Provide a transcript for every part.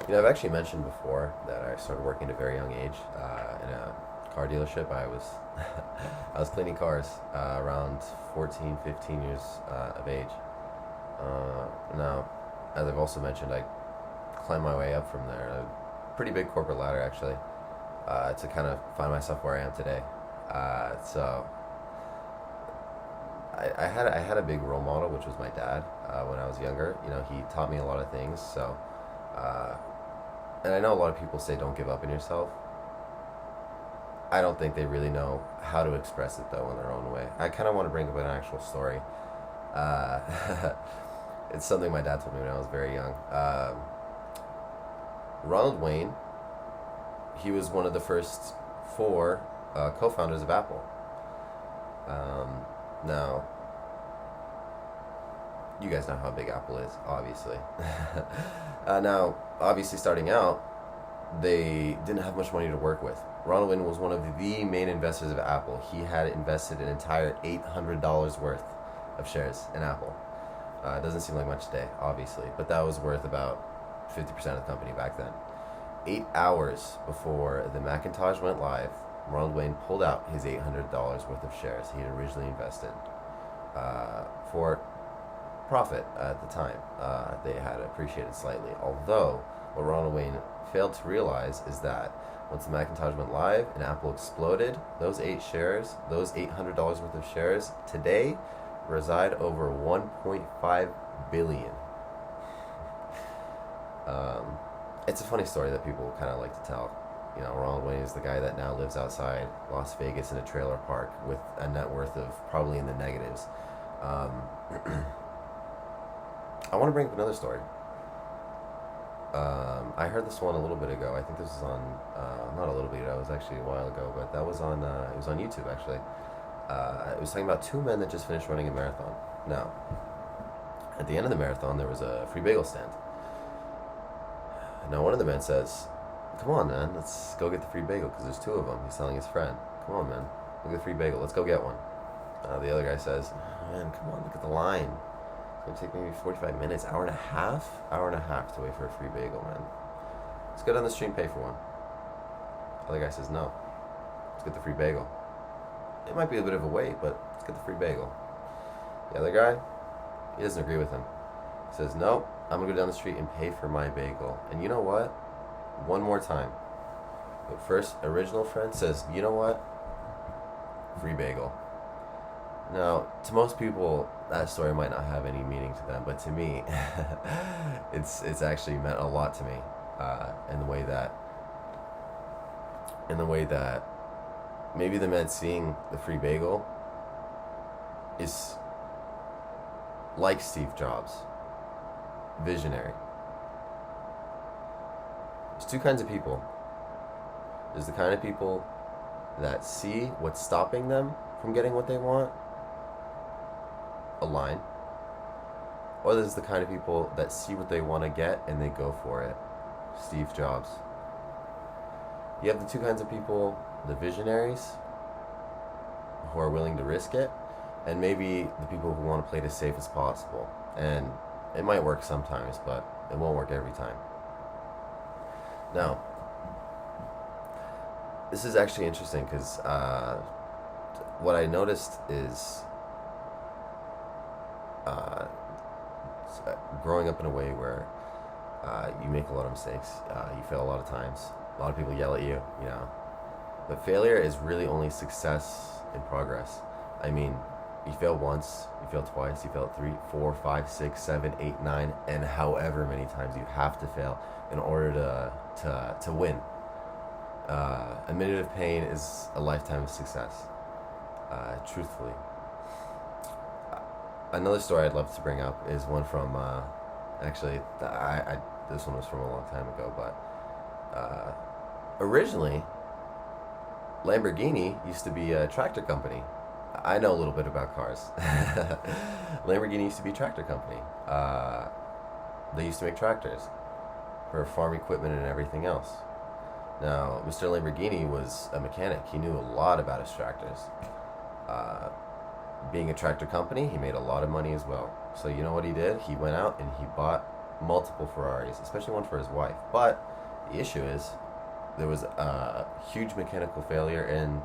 I've actually mentioned before that I started working at a very young age in a car dealership. I was I was cleaning cars around 14, 15 years of age. Now, as I've also mentioned, I climbed my way up from there. A pretty big corporate ladder, actually, to kind of find myself where I am today. So I had a big role model, which was my dad. When I was younger, he taught me a lot of things. So, uh, and I know a lot of people say don't give up on yourself. I don't think they really know how to express it though in their own way. I kind of want to bring up an actual story. Uh, it's something my dad told me when I was very young. Ronald Wayne, he was one of the first four co-founders of Apple. Now, you guys know how big Apple is, obviously. Now, obviously, starting out, they didn't have much money to work with. Ronald Wayne was one of the main investors of Apple. He had invested an entire $800 worth of shares in Apple. It doesn't seem like much today, obviously, but that was worth about 50% of the company back then. 8 hours before the Macintosh went live, Ronald Wayne pulled out his $800 worth of shares he had originally invested for profit at the time. They had appreciated slightly. Although, what Ronald Wayne failed to realize is that once the Macintosh went live and Apple exploded, those $800 worth of shares, today reside over 1.5 billion. It's a funny story that people kind of like to tell. Ronald Wayne is the guy that now lives outside Las Vegas in a trailer park with a net worth of probably in the negatives. Um, I want to bring up another story. I heard this one a little bit ago. I think this was on, not a little bit ago, it was actually a while ago, but that was on, it was on YouTube actually. It was talking about two men that just finished running a marathon. Now, at the end of the marathon, there was a free bagel stand. Now, one of the men says, "Come on, man, let's go get the free bagel," because there's two of them. He's telling his friend, "Come on, man, look at the free bagel. Let's go get one." The other guy says, "Man, come on, look at the line. It's going to take maybe 45 minutes, hour and a half? Hour and a half to wait for a free bagel, man. Let's go down the street and pay for one." The other guy says, "No, let's get the free bagel. It might be a bit of a wait, but let's get the free bagel." The other guy, he doesn't agree with him. He says, "No, I'm going to go down the street and pay for my bagel." And you know what? One more time. The first original friend says, "You know what? Free bagel." Now, to most people, that story might not have any meaning to them, but to me, it's actually meant a lot to me, in the way that maybe the man seeing the free bagel is like Steve Jobs, visionary. There's two kinds of people. There's the kind of people that see what's stopping them from getting what they want, a line, or there's the kind of people that see what they want to get and they go for it, Steve Jobs. You have the two kinds of people: the visionaries who are willing to risk it, and maybe the people who want to play it as safe as possible. And it might work sometimes, but it won't work every time. Now, this is actually interesting because what I noticed is uh, growing up in a way where you make a lot of mistakes, you fail a lot of times, a lot of people yell at you. But failure is really only success in progress. I mean, you fail once, you fail twice, you fail 3, 4, 5, 6, 7, 8, 9, and however many times you have to fail in order to win. A minute of pain is a lifetime of success. Truthfully, another story I'd love to bring up is one from actually this one was from a long time ago, but originally Lamborghini used to be a tractor company. I know a little bit about cars. Lamborghini used to be a tractor company. They used to make tractors for farm equipment and everything else. Now, Mr. Lamborghini was a mechanic. He knew a lot about his tractors. Being a tractor company, he made a lot of money as well. So you know what he did? He went out and he bought multiple Ferraris, especially one for his wife. But the issue is there was a huge mechanical failure in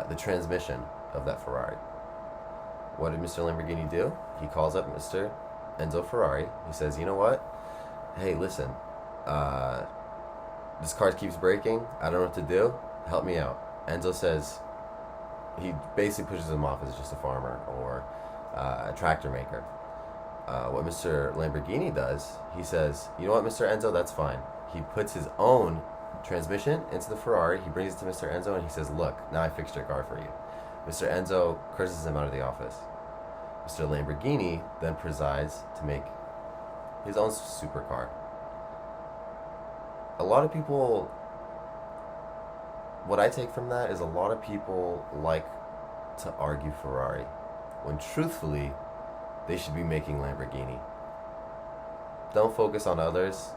the transmission of that Ferrari. What did Mr. Lamborghini do? He calls up Mr. Enzo Ferrari. He says, you know what? Hey, listen, this car keeps breaking. I don't know what to do. Help me out. Enzo says, he basically pushes him off as just a farmer or a tractor maker. What Mr. Lamborghini does, he says, you know what, Mr. Enzo, that's fine. He puts his own transmission into the Ferrari. He brings it to Mr. Enzo and he says, look, now I fixed your car for you. Mr. Enzo curses him out of the office. Mr. Lamborghini then presides to make his own supercar. A lot of people, what I take from that is a lot of people like to argue Ferrari, when truthfully, they should be making Lamborghini. Don't focus on others,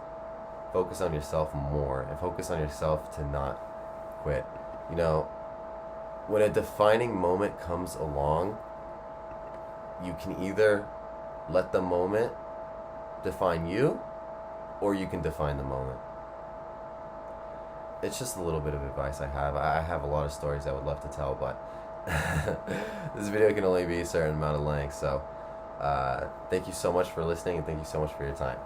focus on yourself more, and focus on yourself to not quit. You know, when a defining moment comes along, you can either let the moment define you, or you can define the moment. It's just a little bit of advice I have. I have a lot of stories I would love to tell, but this video can only be a certain amount of length. So thank you so much for listening, and thank you so much for your time.